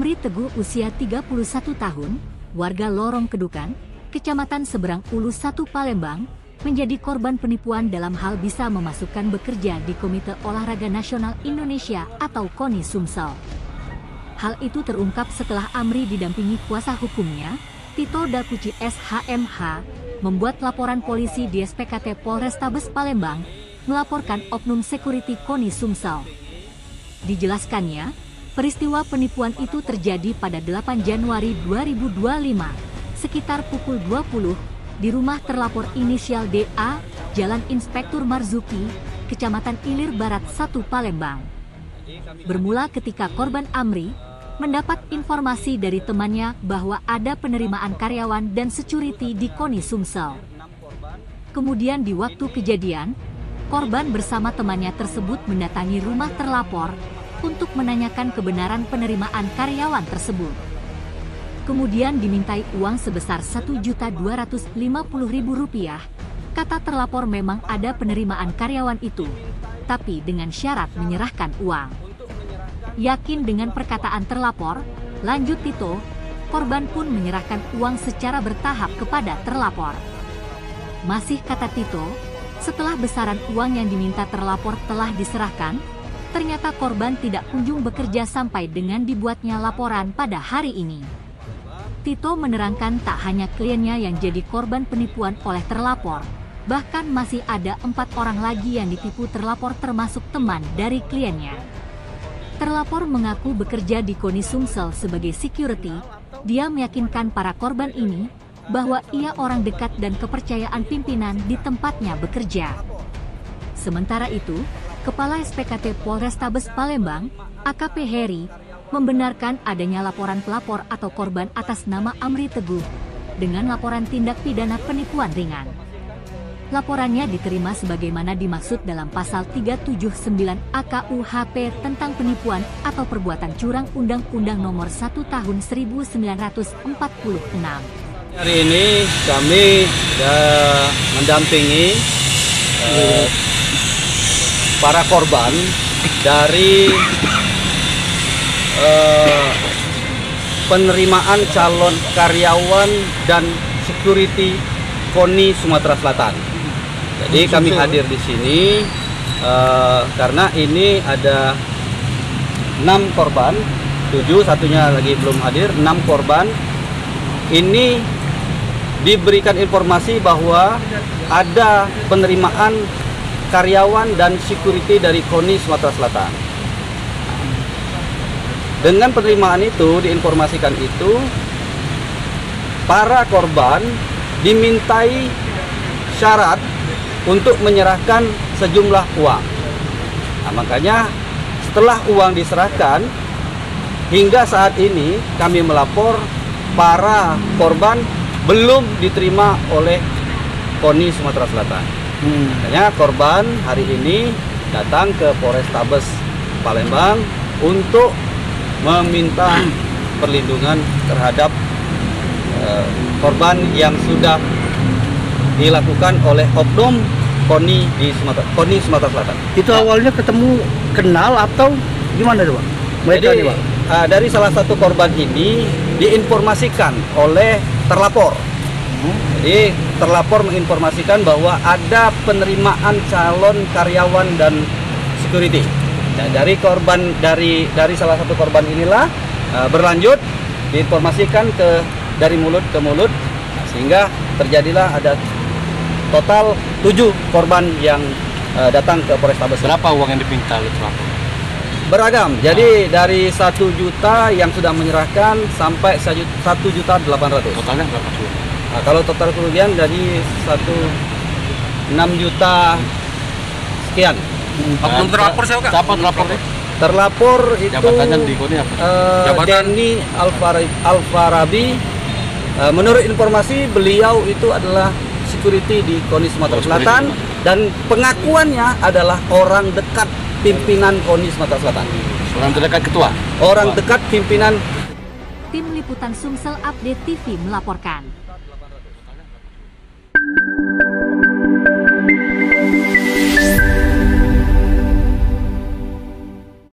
Amri Teguh usia 31 tahun, warga Lorong Kedukan, Kecamatan Seberang Ulu 1 Palembang, menjadi korban penipuan dalam hal bisa memasukkan bekerja di Komite Olahraga Nasional Indonesia atau KONI Sumsel. Hal itu terungkap setelah Amri didampingi kuasa hukumnya, Tito Dakuci SHMH, membuat laporan polisi di SPKT Polrestabes Palembang, melaporkan oknum security KONI Sumsel. Dijelaskannya, peristiwa penipuan itu terjadi pada 8 Januari 2025, sekitar pukul 20, di rumah terlapor inisial DA, Jalan Inspektur Marzuki, Kecamatan Ilir Barat 1 Palembang. Bermula ketika korban Amri mendapat informasi dari temannya bahwa ada penerimaan karyawan dan security di KONI Sumsel. Kemudian di waktu kejadian, korban bersama temannya tersebut mendatangi rumah terlapor untuk menanyakan kebenaran penerimaan karyawan tersebut. Kemudian dimintai uang sebesar Rp1.250.000. Kata terlapor memang ada penerimaan karyawan itu, tapi dengan syarat menyerahkan uang. Yakin dengan perkataan terlapor, lanjut Tito, korban pun menyerahkan uang secara bertahap kepada terlapor. Masih kata Tito, setelah besaran uang yang diminta terlapor telah diserahkan, ternyata korban tidak kunjung bekerja sampai dengan dibuatnya laporan pada hari ini. Tito menerangkan tak hanya kliennya yang jadi korban penipuan oleh terlapor, bahkan masih ada 4 orang lagi yang ditipu terlapor termasuk teman dari kliennya. Terlapor mengaku bekerja di KONI Sumsel sebagai security. Dia meyakinkan para korban ini bahwa ia orang dekat dan kepercayaan pimpinan di tempatnya bekerja. Sementara itu, Kepala SPKT Polrestabes Palembang, AKP Heri, membenarkan adanya laporan pelapor atau korban atas nama Amri Teguh dengan laporan tindak pidana penipuan ringan. Laporannya diterima sebagaimana dimaksud dalam pasal 379 AKUHP tentang penipuan atau perbuatan curang Undang-Undang Nomor 1 Tahun 1946. Hari ini kami mendampingi para korban dari penerimaan calon karyawan dan security KONI Sumatera Selatan. Jadi kami hadir di sini karena ini ada 6 korban, 7 satunya lagi belum hadir, 6 korban. Ini diberikan informasi bahwa ada penerimaan karyawan dan security dari KONI Sumatera Selatan. Dengan penerimaan itu, diinformasikan itu, para korban dimintai syarat untuk menyerahkan sejumlah uang. Nah, makanya setelah uang diserahkan, hingga saat ini kami melapor para korban belum diterima oleh KONI Sumatera Selatan. Makanya korban hari ini datang ke Polrestabes Palembang untuk meminta perlindungan terhadap korban yang sudah dilakukan oleh oknum KONI Sumatera Selatan. Itu awalnya ketemu kenal atau gimana, Pak? Jadi dari salah satu korban ini diinformasikan oleh terlapor. Jadi terlapor menginformasikan bahwa ada penerimaan calon karyawan dan security. Nah, dari korban dari salah satu korban inilah berlanjut diinformasikan dari mulut ke mulut, sehingga terjadilah ada total 7 korban yang datang ke Polrestabes. Berapa uang yang dipinta oleh terlapor? Beragam. Jadi dari 1 juta yang sudah menyerahkan sampai 1.800.000. Totalnya berapa tuh? Nah, kalau total kerugian dari 6 juta sekian. Oknum terlapor siapa, Kak? Siapa terlapornya? Terlapor itu jabatannya di KONI apa? Denny Alfarabi. Menurut informasi beliau itu adalah security di KONI Sumatera Selatan dan pengakuannya adalah orang dekat pimpinan KONI Sumatera Selatan. Orang terdekat ketua? Orang dekat pimpinan. Tim Liputan Sumsel Update TV melaporkan.